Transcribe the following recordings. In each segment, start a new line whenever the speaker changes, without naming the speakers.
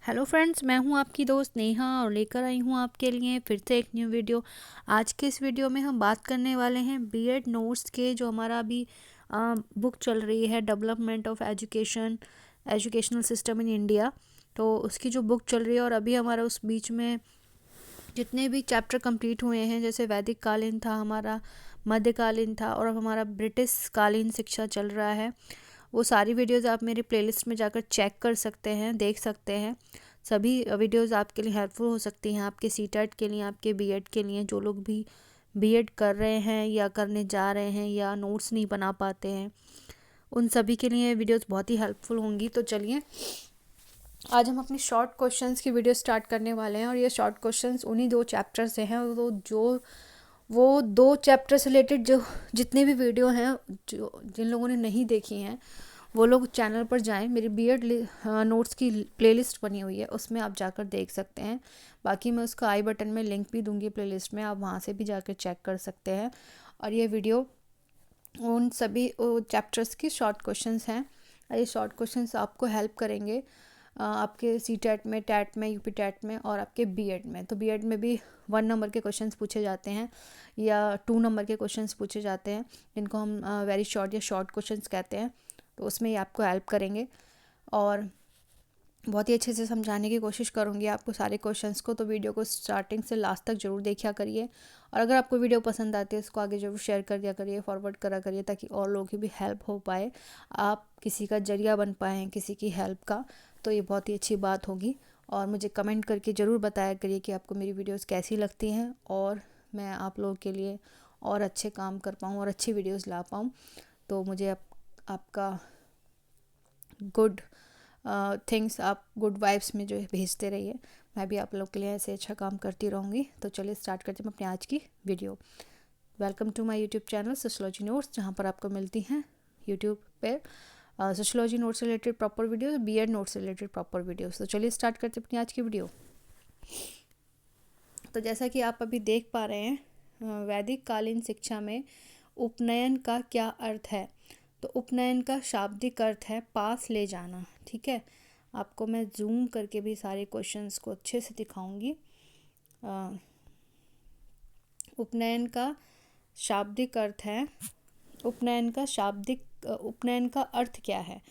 Hello friends, मैं हूं आपकी दोस्त नेहा और लेकर आई हूं आपके लिए फिर से एक न्यू वीडियो। आज के इस वीडियो में हम बात करने वाले हैं बीएड नोट्स के, जो हमारा अभी बुक चल रही है development of educational system in India. तो उसकी जो बुक चल रही है और अभी हमारा उस बीच में जितने भी चैप्टर कंप्लीट हुए हैं, जैसे वैदिक कालीन था हमारा, मध्यकालीन था और अब हमारा ब्रिटिश कालीन शिक्षा चल रहा है। वो सारी वीडियोस आप मेरी प्लेलिस्ट में जाकर चेक कर सकते हैं, देख सकते हैं। सभी वीडियोस आपके लिए हेल्पफुल हो सकती हैं, आपके सीटेट के लिए, आपके बीएड के लिए। जो लोग भी बीएड कर रहे हैं या करने जा रहे हैं या नोट्स नहीं बना पाते हैं, उन सभी के लिए वीडियोस बहुत ही हेल्पफुल होंगी। तो चलिए आज हम अपनी शॉर्ट क्वेश्चंस की वीडियो स्टार्ट करने वाले हैं और ये शॉर्ट क्वेश्चंस उन्हीं 2 चैप्टर से हैं। वो 2 चैप्टर से रिलेटेड जो जितने भी वीडियो हैं, जो जिन लोगों ने नहीं देखी हैं, वो लोग चैनल पर जाएं। मेरी बीएड नोट्स की प्लेलिस्ट बनी हुई है, उसमें आप जाकर देख सकते हैं। बाकी मैं उसका आई बटन में लिंक भी दूंगी प्लेलिस्ट में, आप वहाँ से भी जाकर चेक कर सकते हैं। और ये वीडियो उन सभी चैप्टर्स की शॉर्ट क्वेश्चंस हैं। ये शॉर्ट क्वेश्चंस आपको हेल्प करेंगे आपके सीटेट में, टैट में, यूपी टैट में और आपके बीएड में। तो बीएड में भी 1 नंबर के क्वेश्चंस पूछे जाते हैं या 2 नंबर के क्वेश्चंस पूछे जाते हैं, जिनको हम वेरी शॉर्ट या शॉर्ट क्वेश्चंस कहते हैं। तो उसमें ये आपको हेल्प करेंगे और बहुत ही अच्छे से समझाने की कोशिश करूँगी आपको सारे क्वेश्चंस को। तो वीडियो को स्टार्टिंग से लास्ट तक ज़रूर देखा करिए और अगर आपको वीडियो पसंद आती है उसको आगे ज़रूर शेयर कर दिया करिए, फॉरवर्ड करा करिए, ताकि और लोगों की भी हेल्प हो पाए, आप किसी का जरिया बन पाएँ किसी की हेल्प का। तो ये बहुत ही अच्छी बात होगी। और मुझे कमेंट करके ज़रूर बताया करिए कि आपको मेरी वीडियोस कैसी लगती हैं और मैं आप लोगों के लिए और अच्छे काम कर पाऊँ और अच्छी वीडियोस ला पाऊँ। तो मुझे आपका गुड थिंग्स, आप गुड वाइब्स में जो है भेजते रहिए। मैं भी आप लोग के लिए ऐसे अच्छा काम करती रहूँगी। तो चलिए स्टार्ट करते हैं अपनी आज की video. Welcome to my YouTube channel sociology notes, जहाँ पर आपको मिलती हैं यूट्यूब पर सोशियोलॉजी नोट्स से related proper videos, BEd notes से रिलेटेड प्रॉपर वीडियोस। तो चलिए स्टार्ट करते हैं अपनी आज की वीडियो। तो जैसा कि आप अभी देख पा रहे हैं, वैदिक कालीन शिक्षा में उपनयन का क्या अर्थ है। तो उपनयन का शाब्दिक अर्थ है पास ले जाना। ठीक है, आपको मैं जूम करके भी सारे क्वेश्चंस को अच्छे से दिखाऊंगी। उपनयन का शाब्दिक अर्थ है, उपनयन का अर्थ क्या है।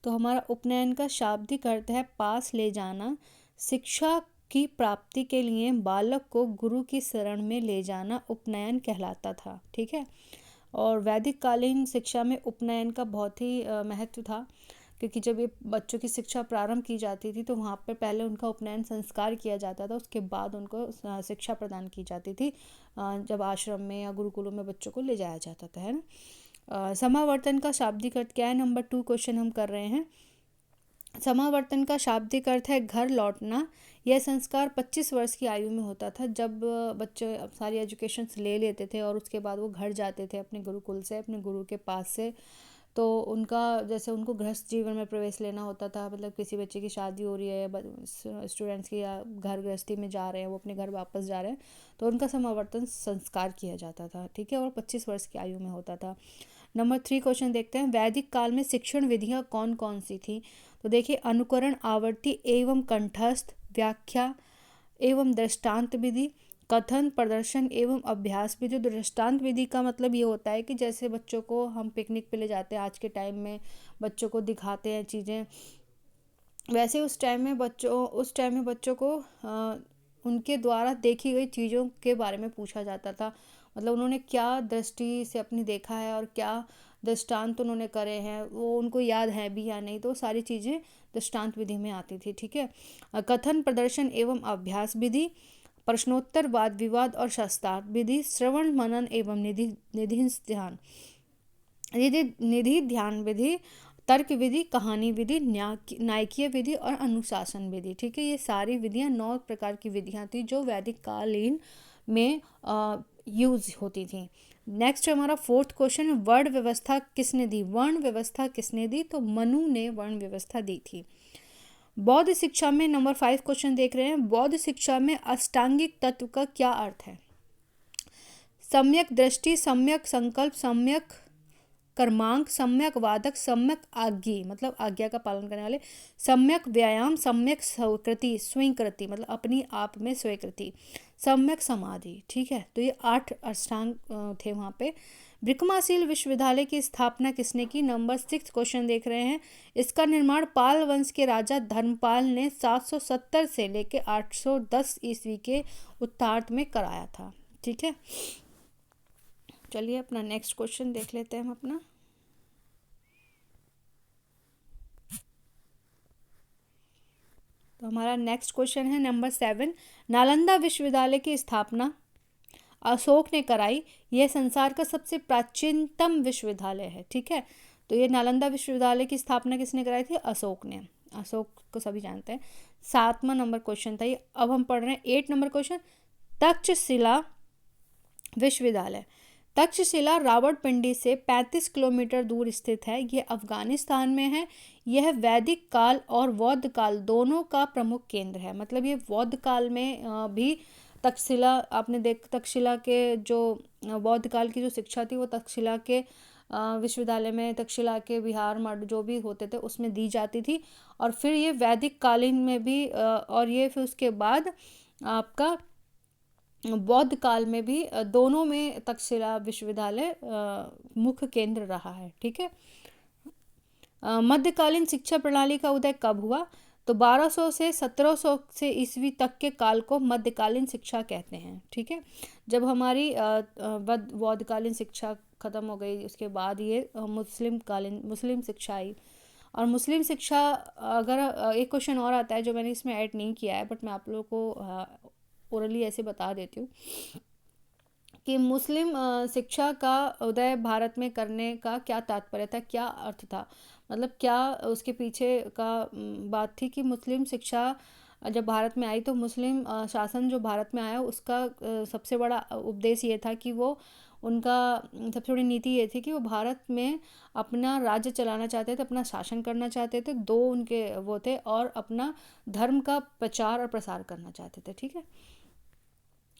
तो हमारा उपनयन का शाब्दिक अर्थ है पास ले जाना। शिक्षा की प्राप्ति के लिए बालक को गुरु की शरण में ले जाना उपनयन कहलाता था। ठीक है, और वैदिक कालीन शिक्षा में उपनयन का बहुत ही महत्व था, क्योंकि जब ये बच्चों की शिक्षा प्रारंभ की जाती थी तो वहाँ पर पहले उनका उपनयन संस्कार किया जाता था, उसके बाद उनको शिक्षा प्रदान की जाती थी, जब आश्रम में या गुरुकुलों में बच्चों को ले जाया जाता था, है ना। समावर्तन का शाब्दिक अर्थ क्या है, नंबर 2 क्वेश्चन हम कर रहे हैं। समावर्तन का शाब्दिक अर्थ है घर लौटना। यह संस्कार 25 वर्ष की आयु में होता था, जब बच्चे सारी एजुकेशन ले लेते थे और उसके बाद वो घर जाते थे अपने गुरुकुल से, अपने गुरु के पास से। तो उनका जैसे उनको गृहस्थ जीवन में प्रवेश लेना होता था, मतलब किसी बच्चे की शादी हो रही है या स्टूडेंट्स की, या घर गृहस्थी में जा रहे हैं, वो अपने घर वापस जा रहे हैं, तो उनका समावर्तन संस्कार किया जाता था। ठीक है, और 25 वर्ष की आयु में होता था। नंबर 3 क्वेश्चन देखते हैं। वैदिक काल में शिक्षण विधियाँ कौन कौन सी थी। तो देखिए, अनुकरण, आवर्ती एवं कंठस्थ, व्याख्या एवं दृष्टांत विधि, कथन, प्रदर्शन एवं अभ्यास विधि। दृष्टांत विधि का मतलब ये होता है कि जैसे बच्चों को हम पिकनिक पे ले जाते हैं, आज के टाइम में बच्चों को दिखाते हैं चीज़ें, वैसे उस टाइम में बच्चों को उनके द्वारा देखी गई चीज़ों के बारे में पूछा जाता था। मतलब उन्होंने क्या दृष्टि से अपनी देखा है और क्या दृष्टांत उन्होंने करे हैं, वो उनको याद है भी या नहीं, तो सारी चीज़ें दृष्टांत विधि में आती थी। ठीक है, कथन, प्रदर्शन एवं अभ्यास विधि, प्रश्नोत्तर, वाद विवाद और शास्त्रार्थ विधि, श्रवण मनन एवं निधि ध्यान विधि, तर्क विधि, कहानी विधि, न्यायिकीय विधि और अनुशासन विधि। ठीक है, ये सारी विधियां 9 प्रकार की विधियां थी जो वैदिक कालीन में यूज होती थी। नेक्स्ट हमारा 4th क्वेश्चन, वर्ण व्यवस्था किसने दी। वर्ण व्यवस्था किसने दी, तो मनु ने वर्ण व्यवस्था दी थी। बौद्ध शिक्षा में नंबर 5 क्वेश्चन देख रहे हैं। बौद्ध शिक्षा में अष्टांगिक तत्व का क्या अर्थ है। सम्यक दृष्टि, सम्यक संकल्प, सम्यक कर्मांक, सम्यक वादक, सम्यक आज्ञी मतलब आज्ञा का पालन करने वाले, सम्यक व्यायाम, सम्यक स्वीकृति स्वीकृति मतलब अपनी आप में स्वीकृति, सम्यक समाधि। ठीक है, तो ये 8 अष्टांग थे वहाँ पे। ब्रिकमासील विश्वविद्यालय की स्थापना किसने की? नंबर 6 क्वेश्चन देख रहे हैं। इसका निर्माण पाल वंश के राजा धर्मपाल ने 770 से लेकर 810 ईस्वी के उत्तरार्ध में कराया था। ठीक है, चलिए अपना नेक्स्ट क्वेश्चन देख लेते हैं हम अपना। तो हमारा नेक्स्ट क्वेश्चन है नंबर 7। नालंदा विश्वविद्यालय की स्थापना अशोक ने कराई। यह संसार का सबसे प्राचीनतम विश्वविद्यालय है। ठीक है, तो ये नालंदा विश्वविद्यालय की स्थापना किसने कराई थी? अशोक ने। अशोक को सभी जानते हैं। 7वां नंबर क्वेश्चन था ये। अब हम पढ़ रहे हैं 8 नंबर क्वेश्चन। तक्षशिला विश्वविद्यालय। तक्षशिला रावलपिंडी से 35 किलोमीटर दूर स्थित है। यह अफगानिस्तान में है। यह वैदिक काल और बौद्ध काल दोनों का प्रमुख केंद्र है। मतलब ये बौद्ध काल में भी तक्षशिला आपने तक्षशिला के जो बौद्ध काल की जो शिक्षा थी वो तक्षशिला के विश्वविद्यालय में, तक्षशिला के विहार मठ जो भी होते थे उसमें दी जाती थी। और फिर ये वैदिक कालीन में भी और ये फिर उसके बाद आपका बौद्ध काल में भी दोनों में तक्षशिला विश्वविद्यालय मुख्य केंद्र रहा है। ठीक है, मध्यकालीन शिक्षा प्रणाली का उदय कब हुआ? तो 1200 से 1700 से ईस्वी तक के काल को मध्यकालीन शिक्षा कहते हैं। ठीक है, जब हमारी बौद्धकालीन शिक्षा खत्म हो गई उसके बाद ये मुस्लिम शिक्षा आई। और मुस्लिम शिक्षा, अगर एक क्वेश्चन और आता है जो मैंने इसमें ऐड नहीं किया है बट मैं आप लोगों को ओरली ऐसे बता देती हूँ कि मुस्लिम शिक्षा का उदय भारत में करने का क्या तात्पर्य था, क्या अर्थ था, मतलब क्या उसके पीछे का बात थी कि मुस्लिम शिक्षा जब भारत में आई तो मुस्लिम शासन जो भारत में आया उसका सबसे बड़ा उद्देश्य ये था कि वो उनका सबसे बड़ी नीति ये थी कि वो भारत में अपना राज्य चलाना चाहते थे, अपना शासन करना चाहते थे। 2 उनके वो थे, और अपना धर्म का प्रचार और प्रसार करना चाहते थे। ठीक है,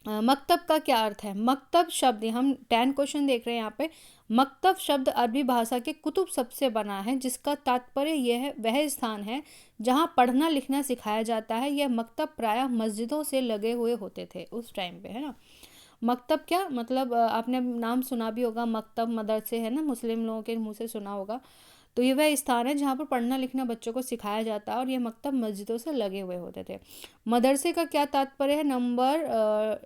मकतब का क्या अर्थ है? मकतब शब्द, हम 10 क्वेश्चन देख रहे हैं यहाँ पे। मकतब शब्द अरबी भाषा के कुतुब शब्द से बना है जिसका तात्पर्य यह है वह स्थान है जहाँ पढ़ना लिखना सिखाया जाता है। यह मकतब प्रायः मस्जिदों से लगे हुए होते थे उस टाइम पे, है ना। मकतब क्या मतलब आपने नाम सुना भी होगा, मकतब मदरसे, है ना, मुस्लिम लोगों के मुंह से सुना होगा। तो ये वह स्थान है जहाँ पर पढ़ना लिखना बच्चों को सिखाया जाता है और ये मकतब मस्जिदों से लगे हुए होते थे। मदरसे का क्या तात्पर्य है? नंबर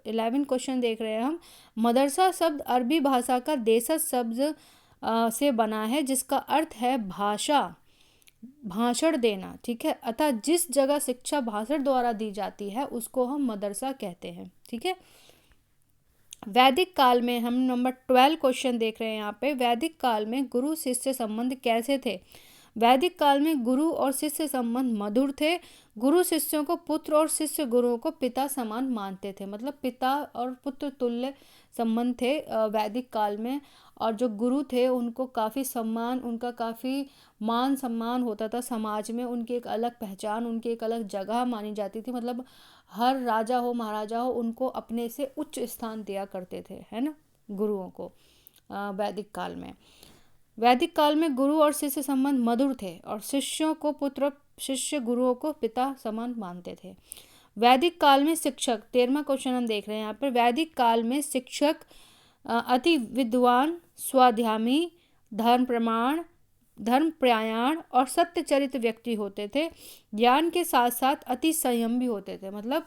11 क्वेश्चन देख रहे हैं हम। मदरसा शब्द अरबी भाषा का देशज शब्द से बना है जिसका अर्थ है भाषा, भाषण देना। ठीक है, अतः जिस जगह शिक्षा भाषण द्वारा दी जाती है उसको हम मदरसा कहते हैं। ठीक है, वैदिक काल में हम नंबर 12 क्वेश्चन देख रहे हैं यहाँ पे। वैदिक काल में गुरु शिष्य संबंध कैसे थे? वैदिक काल में गुरु और शिष्य संबंध मधुर थे। गुरु शिष्यों को पुत्र और शिष्य गुरुओं को पिता समान मानते थे। मतलब पिता और पुत्र तुल्य संबंध थे वैदिक काल में। और जो गुरु थे उनको काफ़ी सम्मान, उनका काफ़ी मान सम्मान होता था समाज में। उनकी एक अलग पहचान, उनकी एक अलग जगह मानी जाती थी। मतलब हर राजा हो महाराजा हो उनको अपने से उच्च स्थान दिया करते थे, है ना, गुरुओं को। वैदिक काल में, वैदिक काल में गुरु और शिष्य संबंध मधुर थे और शिष्यों को पुत्र, शिष्य गुरुओं को पिता समान मानते थे। वैदिक काल में शिक्षक, 13वां क्वेश्चन हम देख रहे हैं यहाँ पर। वैदिक काल में शिक्षक अति विद्वान, स्वाध्यायी, धर्मपरायण और सत्यचरित व्यक्ति होते थे। ज्ञान के साथ साथ अति संयम भी होते थे। मतलब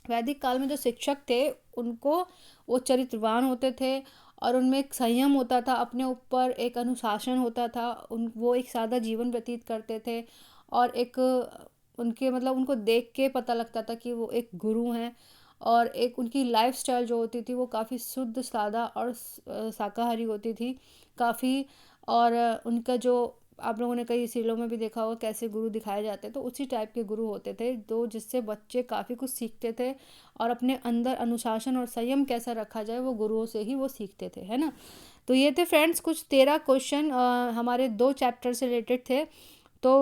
वैदिक काल में जो शिक्षक थे उनको वो चरित्रवान होते थे और उनमें एक संयम होता था, अपने ऊपर एक अनुशासन होता था। वो एक सादा जीवन व्यतीत करते थे और एक उनके मतलब उनको देख के पता लगता था कि वो एक गुरु हैं। और एक उनकी लाइफस्टाइल जो होती थी वो काफ़ी शुद्ध, सादा और शाकाहारी होती थी काफ़ी। और उनका जो आप लोगों ने कई सीरियलों में भी देखा होगा कैसे गुरु दिखाए जाते, तो उसी टाइप के गुरु होते थे तो जिससे बच्चे काफ़ी कुछ सीखते थे और अपने अंदर अनुशासन और संयम कैसा रखा जाए वो गुरुओं से ही वो सीखते थे, है ना। तो ये थे फ्रेंड्स कुछ 13 क्वेश्चन हमारे 2 चैप्टर से रिलेटेड थे। तो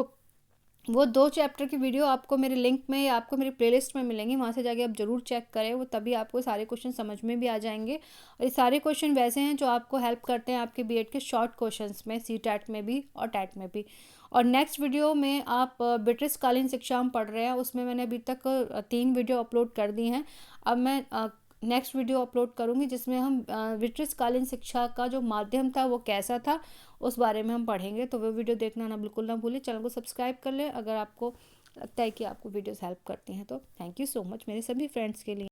वो 2 चैप्टर की वीडियो आपको मेरे लिंक में या आपको मेरी प्लेलिस्ट में मिलेंगी, वहाँ से जाके आप ज़रूर चेक करें, वो तभी आपको सारे क्वेश्चन समझ में भी आ जाएंगे। और ये सारे क्वेश्चन वैसे हैं जो आपको हेल्प करते हैं आपके बीएड के शॉर्ट क्वेश्चंस में, सीटेट में भी और टेट में भी। और नेक्स्ट वीडियो में आप ब्रिटिशकालीन शिक्षा हम पढ़ रहे हैं, उसमें मैंने अभी तक 3 वीडियो अपलोड कर दी हैं। अब मैं नेक्स्ट वीडियो अपलोड करूँगी जिसमें हम ब्रिटिशकालीन शिक्षा का जो माध्यम था वो कैसा था उस बारे में हम पढ़ेंगे। तो वो वीडियो देखना ना बिल्कुल ना भूलें। चैनल को सब्सक्राइब कर लें अगर आपको लगता है कि आपको वीडियोस हेल्प करती हैं। तो थैंक यू सो मच मेरे सभी फ्रेंड्स के लिए।